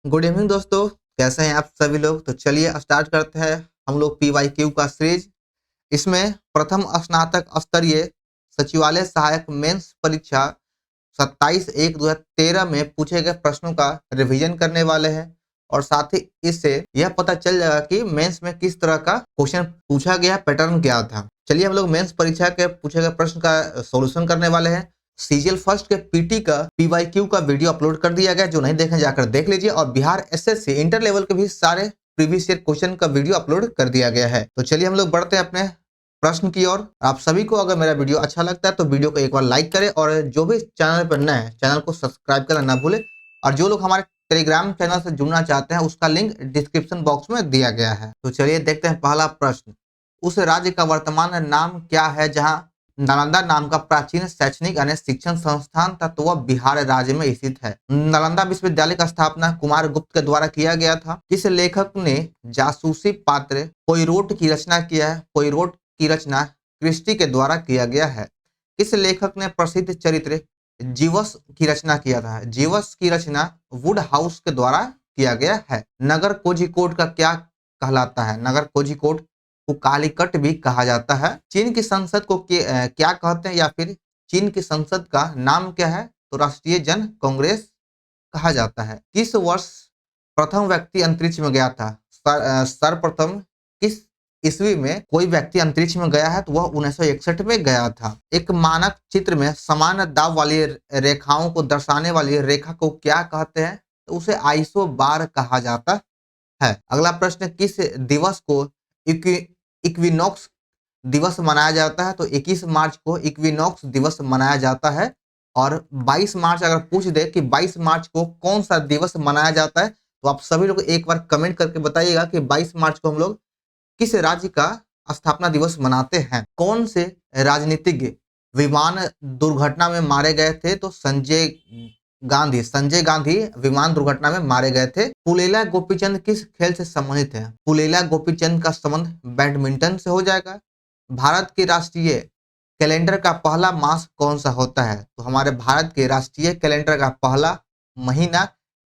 Good evening दोस्तों। कैसे हैं आप सभी लोग। तो चलिए स्टार्ट करते हैं हम लोग PYQ का सीरीज। इसमें प्रथम स्नातक स्तरीय सचिवालय सहायक मेंस परीक्षा 27/1/2013 में पूछे गए प्रश्नों का रिवीजन करने वाले हैं और साथ ही इससे यह पता चल जाएगा कि मेंस में किस तरह का क्वेश्चन पूछा गया, पैटर्न क्या था। चलिए हम लोग मेंस परीक्षा के पूछे गए प्रश्न का सॉल्यूशन करने वाले हैं। सीजीएल फर्स्ट के पीटी का PYQ का वीडियो अपलोड कर दिया गया, जो नहीं देखें जाकर देख लीजिए। और बिहार एसएससी इंटर लेवल के भी सारे प्रीवियस ईयर क्वेश्चन का वीडियो अपलोड कर दिया गया है। तो चलिए हम लोग बढ़ते हैं अपने प्रश्न की ओर। आप सभी को अगर मेरा वीडियो अच्छा लगता है तो वीडियो को एक बार लाइक करें और जो भी चैनल पर नए हैं चैनल को सब्सक्राइब करना ना भूलें। और जो लोग हमारे टेलीग्राम चैनल से जुड़ना चाहते हैं उसका लिंक डिस्क्रिप्शन बॉक्स में दिया गया है। तो चलिए देखते हैं पहला प्रश्न। उस राज्य का वर्तमान नाम क्या है जहां नालंदा नाम का प्राचीन शैक्षणिक यानी शिक्षण संस्थान था, तो वह बिहार राज्य में स्थित है। नालंदा विश्वविद्यालय का स्थापना कुमार गुप्त के द्वारा किया गया था। किस लेखक ने जासूसी पात्र पोइरोट की रचना किया है? पोइरोट की रचना क्रिस्टी के द्वारा किया गया है। किस लेखक ने प्रसिद्ध चरित्र जीवस की रचना किया था? जीवस की रचना वुड हाउस के द्वारा किया गया है। नगर कोझिकोड का क्या कहलाता है? नगर कोझिकोड को कालीकट भी कहा जाता है। चीन की संसद को क्या कहते हैं, या फिर चीन की संसद का नाम क्या है? तो राष्ट्रीय जन कांग्रेस कहा जाता है। किस वर्ष प्रथम व्यक्ति अंतरिक्ष में गया था? सर्वप्रथम किस ईस्वी में कोई व्यक्ति अंतरिक्ष में गया है? तो वह 1961 में गया था। एक मानक चित्र में समान दाब वाली रेखाओं को दर्शाने वाली रेखा को क्या कहते हैं? तो उसे आइसो बार कहा जाता है। अगला प्रश्न, किस दिवस को इक्विनॉक्स दिवस मनाया जाता है? तो 21 मार्च को इक्विनॉक्स दिवस मनाया जाता है। और 22 मार्च अगर पूछ दे कि 22 मार्च को कौन सा दिवस मनाया जाता है, तो आप सभी लोग एक बार कमेंट करके बताइएगा कि 22 मार्च को हम लोग किस राज्य का स्थापना दिवस मनाते हैं। कौन से राजनीतिज्ञ विमान दुर्घटना में मारे गए थे? तो संजय गांधी विमान दुर्घटना में मारे गए थे। पुलेला गोपीचंद किस खेल से संबंधित है? पुलेला गोपीचंद का संबंध बैडमिंटन से हो जाएगा। भारत के राष्ट्रीय कैलेंडर का पहला मास कौन सा होता है? तो हमारे भारत के राष्ट्रीय कैलेंडर का पहला महीना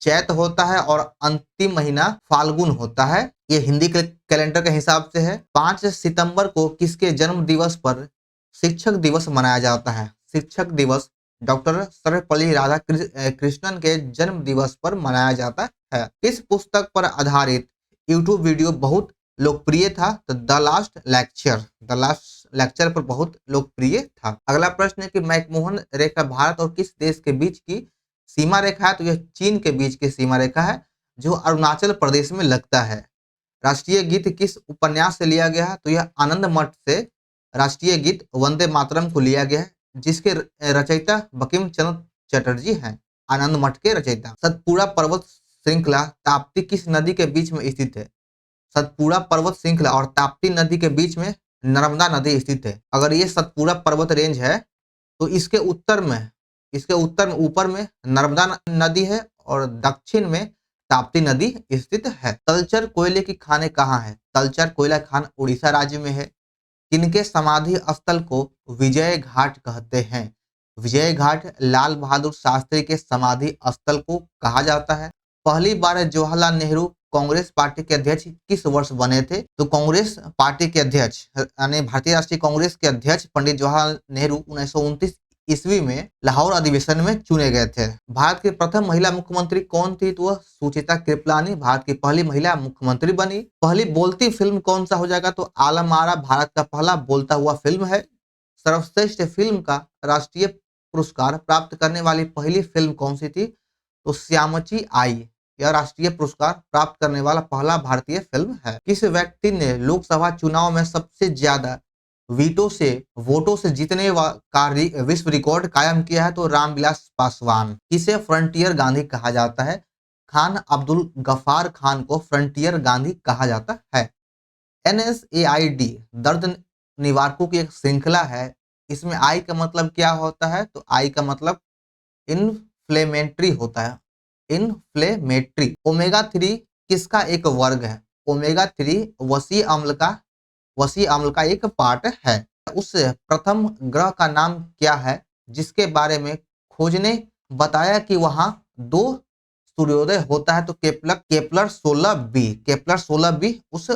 चैत होता है और अंतिम महीना फाल्गुन होता है। ये हिंदी के कैलेंडर के हिसाब से है। 5 सितंबर को किसके जन्म दिवस पर शिक्षक दिवस मनाया जाता है? शिक्षक दिवस डॉक्टर सर्वपल्ली राधाकृष्णन के जन्म दिवस पर मनाया जाता है। इस पुस्तक पर आधारित यूट्यूब वीडियो बहुत लोकप्रिय था? तो द लास्ट लेक्चर पर बहुत लोकप्रिय था। अगला प्रश्न है कि मैकमोहन रेखा भारत और किस देश के बीच की सीमा रेखा है? तो यह चीन के बीच की सीमा रेखा है जो अरुणाचल प्रदेश में लगता है। राष्ट्रीय गीत किस उपन्यास से लिया गया है? तो यह आनंद मठ से राष्ट्रीय गीत वंदे मातरम को लिया गया है, जिसके रचयिता बंकिम चंद्र चटर्जी हैं। आनंद मठ के रचयिता। सतपुड़ा पर्वत श्रृंखला ताप्ती किस नदी के बीच में स्थित है? सतपुड़ा पर्वत श्रृंखला और ताप्ती नदी के बीच में नर्मदा नदी स्थित है। अगर ये सतपुड़ा पर्वत रेंज है तो इसके उत्तर में ऊपर में नर्मदा नदी है और दक्षिण में ताप्ती नदी स्थित है। तलचर कोयले की खानें कहाँ है? तलचर कोयला खान उड़ीसा राज्य में है। किनके समाधि स्थल को विजय घाट कहते हैं? विजय घाट लाल बहादुर शास्त्री के समाधि स्थल को कहा जाता है। पहली बार जवाहरलाल नेहरू कांग्रेस पार्टी के अध्यक्ष किस वर्ष बने थे? तो कांग्रेस पार्टी के अध्यक्ष यानी भारतीय राष्ट्रीय कांग्रेस के अध्यक्ष पंडित जवाहरलाल नेहरू 1929 ईस्वी में लाहौर अधिवेशन में चुने गए थे। भारत की प्रथम महिला मुख्यमंत्री कौन थी? तो वह सुचिता कृपलानी भारत की पहली महिला मुख्यमंत्री बनी। पहली बोलती फिल्म कौन सा हो जाएगा? तो आलम आरा भारत का पहला बोलता हुआ फिल्म है। सर्वश्रेष्ठ फिल्म का राष्ट्रीय पुरस्कार प्राप्त करने वाली पहली फिल्म कौन सी थी? तो श्यामची आई यह राष्ट्रीय पुरस्कार प्राप्त करने वाला पहला भारतीय फिल्म है। किस व्यक्ति ने लोकसभा चुनाव में सबसे ज्यादा वोटों से जीतने का विश्व रिकॉर्ड कायम किया है? तो रामविलास पासवान। किसे फ्रंटियर गांधी कहा जाता है? खान अब्दुल गफार खान को फ्रंटियर गांधी कहा जाता है। NSAID दर्द निवारकों की एक श्रृंखला है। इसमें आई का मतलब क्या होता है? तो आई का मतलब इन्फ्लेमेटरी होता है। इन्फ्लेमेटरी। ओमेगा 3 किसका एक वर्ग है? ओमेगा 3 वसी अम्ल का एक पार्ट है। उस प्रथम ग्रह का नाम क्या है जिसके बारे में खोज ने बताया कि वहां 2 सूर्योदय होता है? तो Kepler Kepler 16b, Kepler 16b उस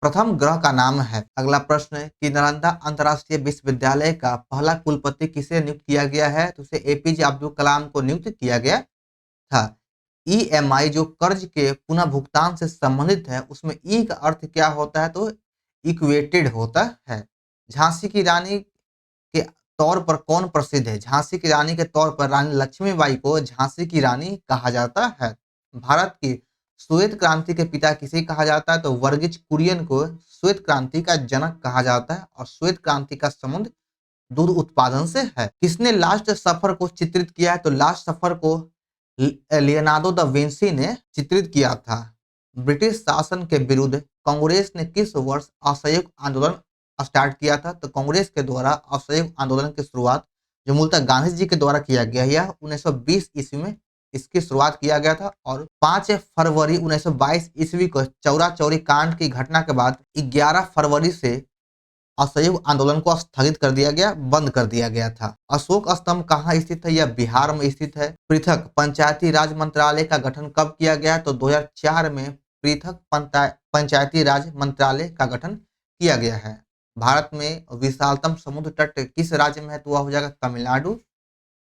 प्रथम ग्रह का नाम है। अगला प्रश्न है कि नालंदा अंतर्राष्ट्रीय विश्वविद्यालय का पहला कुलपति किसे नियुक्त किया गया है? तो उसे एपीजे अब्दुल कलाम को नियुक्त किया गया था। ईएमआई जो कर्ज के पुनः भुगतान से संबंधित है, उसमें ई का अर्थ क्या होता है? तो इक्वेटेड होता है। झांसी की रानी के तौर पर कौन प्रसिद्ध है? झांसी की रानी के तौर पर रानी लक्ष्मीबाई को झांसी की रानी कहा जाता है। भारत की श्वेत क्रांति के पिता किसे कहा जाता है? तो वर्गीज कुरियन को श्वेत क्रांति का जनक कहा जाता है और श्वेत क्रांति का संबंध दूध उत्पादन से है। किसने लास्ट सफर को चित्रित किया है? तो लास्ट सफर को लियोनार्डो दा विंसी ने चित्रित किया था। ब्रिटिश शासन के विरुद्ध कांग्रेस ने किस वर्ष असहयोग आंदोलन स्टार्ट किया था? तो कांग्रेस के द्वारा असहयोग आंदोलन की शुरुआत जो मूलतः गांधी जी के द्वारा किया गया, यह 1920 ईस्वी में इसकी शुरुआत किया गया था और 5 फरवरी 1922 ईस्वी को चौरा चौरी कांड की घटना के बाद 11 फरवरी से असहयोग आंदोलन को स्थगित कर दिया गया, बंद कर दिया गया था। अशोक स्तंभ कहाँ स्थित है? यह बिहार में स्थित है। पृथक पंचायती राज मंत्रालय का गठन कब किया गया? तो 2004 में पृथक पंचायती राज मंत्रालय का गठन किया गया है। भारत में विशालतम समुद्र तट किस राज्य में है? तो वह हो जाएगा तमिलनाडु।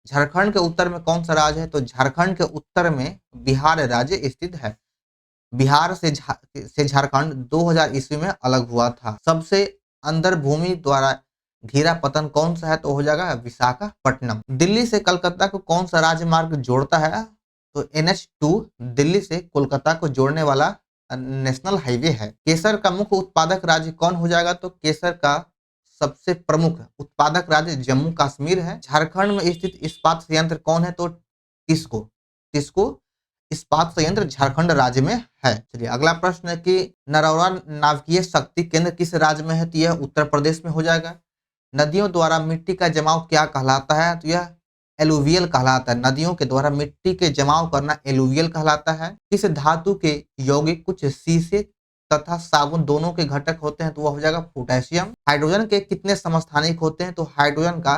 झारखंड के उत्तर में कौन सा राज्य है? तो झारखंड के उत्तर में बिहार राज्य स्थित है। बिहार से झारखंड 2000 ईस्वी में अलग हुआ था। सबसे अंदर भूमि द्वारा घिरा पतन कौन सा है? तो हो जाएगा विशाखापट्टनम। दिल्ली से कलकत्ता को कौन सा राजमार्ग जोड़ता है? तो NH2 दिल्ली से कोलकाता को जोड़ने वाला नेशनल हाईवे है। केसर का मुख्य उत्पादक राज्य कौन हो जाएगा? तो केसर का सबसे प्रमुख उत्पादक राज्य जम्मू कश्मीर है। झारखंड में स्थित इस्पात संयंत्र कौन है? तो टिस्को टिस्को इस्पात संयंत्र झारखंड राज्य में है। चलिए अगला प्रश्न है कि नरौरा नाभिकीय शक्ति केंद्र किस राज्य में है? तो यह उत्तर प्रदेश में हो जाएगा। नदियों द्वारा मिट्टी का जमाव क्या कहलाता है? तो यह एलुवियल कहलाता है। नदियों के द्वारा मिट्टी के जमाव करना एलुवियल कहलाता है। किस धातु के यौगिक कुछ शीशे तथा साबुन दोनों के घटक होते हैं? तो वह हो जाएगा पोटेशियम। हाइड्रोजन के कितने समस्थानिक होते हैं? तो हाइड्रोजन का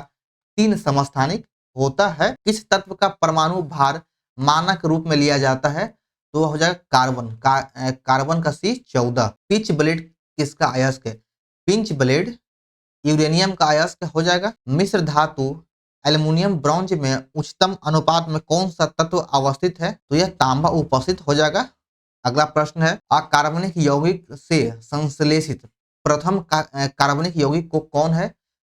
3 समस्थानिक होता है। किस तत्व का परमाणु भार मानक रूप में लिया जाता है? तो वह हो जाएगा कार्बन का C14। पिच ब्लेड किसका अयस्क है? पिंच ब्लेड यूरेनियम का अयस्क हो जाएगा। मिश्र धातु एल्युमिनियम ब्रॉन्ज में उच्चतम अनुपात में कौन सा तत्व अवस्थित है? तो यह तांबा उपस्थित हो जाएगा। अगला प्रश्न है अकार्बनिक यौगिक से संश्लेषित प्रथम कार्बनिक यौगिक को कौन है?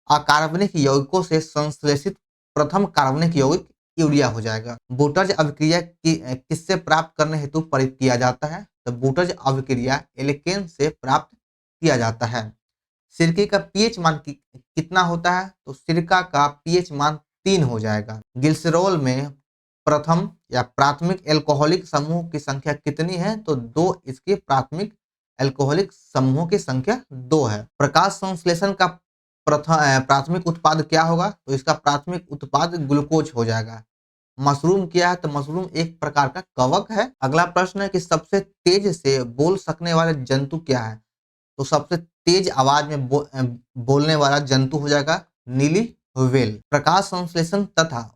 अकार्बनिक यौगिकों से संश्लेषित प्रथम कार्बनिक यौगिक यूरिया हो जाएगा। बूटज अभिक्रिया किससे प्राप्त करने हेतु प्रयुक्त किया जाता है? तो बूटज अभिक्रिया एल्केन से प्राप्त किया जाता है। सिरके का पीएच मान कितना होता है? तो सिरका का पीएच मान 3 हो जाएगा। ग्लिसरॉल में प्रथम या प्राथमिक एल्कोहलिक समूह की संख्या कितनी है? तो 2 इसके प्राथमिक एल्कोहलिक समूहों की संख्या 2 है। प्रकाश संश्लेषण का प्राथमिक उत्पाद क्या होगा? तो इसका प्राथमिक उत्पाद ग्लूकोज हो जाएगा। मशरूम क्या है? तो मशरूम एक प्रकार का कवक है। अगला प्रश्न है कि सबसे तेज से बोल सकने वाले जंतु क्या है? तो सबसे तेज आवाज में बोलने वाला जंतु हो जाएगा नीली व्हेल। प्रकाश संश्लेषण तथा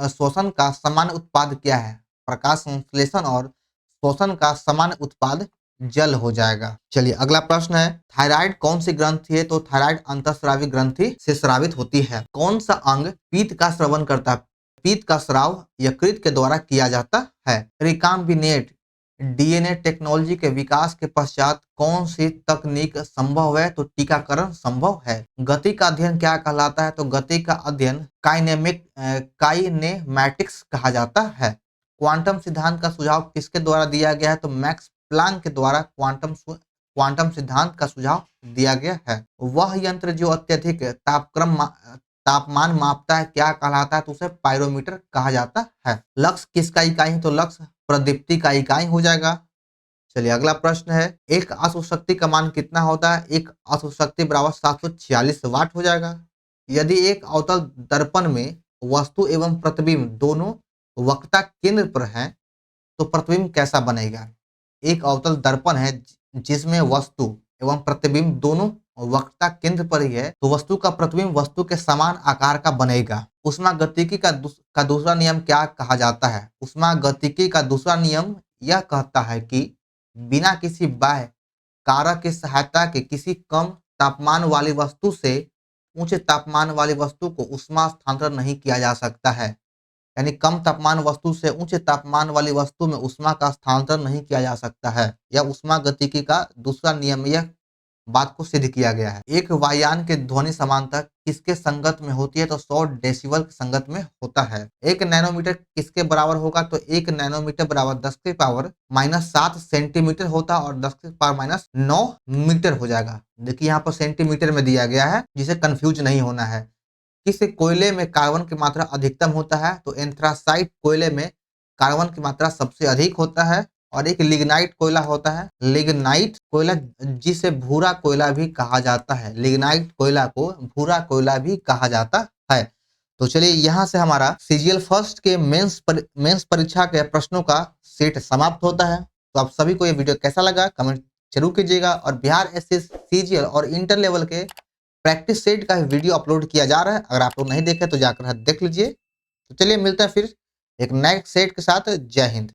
शोषण का सामान्य उत्पाद क्या है? प्रकाश संश्लेषण और शोषण का सामान्य उत्पाद जल हो जाएगा। चलिए अगला प्रश्न है थायराइड कौन सी ग्रंथि है? तो थायराइड अंतःस्रावी ग्रंथि से स्रावित होती है। कौन सा अंग पीत का श्रवण करता है? पीत का स्राव यकृत के द्वारा किया जाता है। रिकाम्बिनेट डीएनए टेक्नोलॉजी के विकास के पश्चात कौन सी तकनीक संभव है? तो टीकाकरण संभव है। गति का अध्ययन क्या कहलाता है? तो गति का अध्ययन काइनेमैटिक्स कहा जाता है। क्वांटम सिद्धांत का सुझाव किसके द्वारा दिया गया है? तो मैक्स प्लांक के द्वारा क्वांटम सिद्धांत का सुझाव दिया गया है। वह यंत्र जो अत्यधिक तापमान मापता है क्या कहलाता है? तो उसे पायरोमीटर कहा जाता है। लक्स किसका इकाई है? तो लक्स प्रदीप्ति का इकाई हो जाएगा। चलिए अगला प्रश्न है एक अशुशक्ति का मान कितना होता है? एक अशुशक्ति बराबर 746 वाट हो जाएगा। यदि एक अवतल दर्पण में वस्तु एवं प्रतिबिंब दोनों वक्रता केंद्र पर हैं तो प्रतिबिंब कैसा बनेगा? एक अवतल दर्पण है जिसमें वस्तु एवं प्रतिबिंब दोनों वक्रता केंद्र पर ही है तो वस्तु का प्रतिबिंब वस्तु के समान आकार का बनेगा। उष्मागतिकी का दूसरा नियम क्या कहा जाता है? उष्मागतिकी का दूसरा नियम यह कहता है कि बिना किसी बाह्य कारक की सहायता के किसी कम तापमान वाली वस्तु से उच्च तापमान वाली वस्तु को ऊष्मा स्थानांतरण नहीं किया जा सकता है। यानी कम तापमान वस्तु से उच्च तापमान वाली वस्तु में ऊष्मा का स्थानांतरण नहीं किया जा सकता है। यह ऊष्मागतिकी का दूसरा नियम यह बात को सिद्ध किया गया है। एक वायुयान के ध्वनि समानता किसके संगत में होती है? तो 100 डेसिबल के संगत में होता है। 1 नैनोमीटर किसके बराबर होगा? तो 1 नैनोमीटर बराबर 10 के पावर -7 सेंटीमीटर होता है और 10 के पावर -9 मीटर हो जाएगा। देखिए यहाँ पर सेंटीमीटर में दिया गया है, जिसे कंफ्यूज नहीं होना है। किस कोयले में कार्बन की मात्रा अधिकतम होता है? तो एंथ्रासाइट कोयले में कार्बन की मात्रा सबसे अधिक होता है। और एक लिग्नाइट कोयला होता है, लिग्नाइट कोयला, जिसे भूरा कोयला भी कहा जाता है। लिग्नाइट कोयला को भूरा कोयला भी कहा जाता है। तो चलिए यहाँ से हमारा सीजीएल फर्स्ट के मेंस परीक्षा के प्रश्नों का सेट समाप्त होता है। तो आप सभी को ये वीडियो कैसा लगा कमेंट जरूर कीजिएगा। और बिहार एसएस सीजीएल और इंटर लेवल के प्रैक्टिस सेट का वीडियो अपलोड किया जा रहा है। अगर आप लोग नहीं देखे तो जाकर देख लीजिए। तो चलिए मिलते हैं फिर एक नए सेट के साथ। जय हिंद।